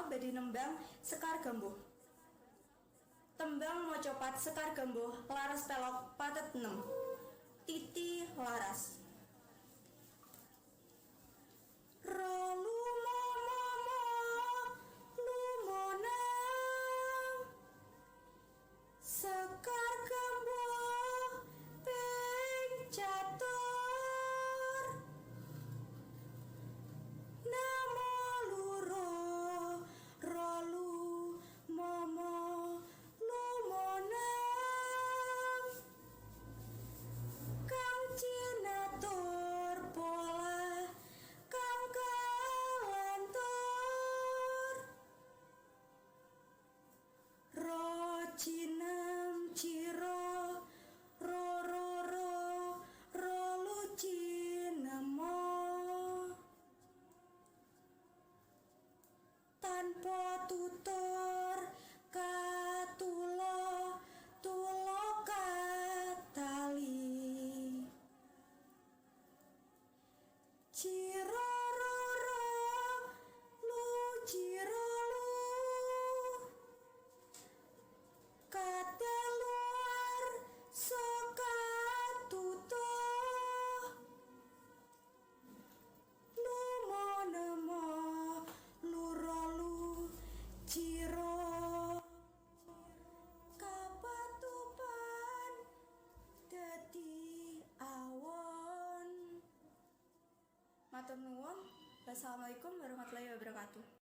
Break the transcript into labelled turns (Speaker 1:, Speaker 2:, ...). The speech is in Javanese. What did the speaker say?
Speaker 1: Kula badhe nembang Sekar Gambuh. Tembang mocopat Sekar Gambuh laras pelok patet 6. Titi laras. Sekar Gambuh ping catur namo luro rolu momo lumonang kang cinatur pola kang kalantur cinem ciro ro luci nemo tanpa tutur katulo katali ciro lu ciro lu kata luar soka tutuh lumo nemo lurolu ciro kapatupan dadi awon. Matur nuwun. Wassalamualaikum warahmatullahi wabarakatuh.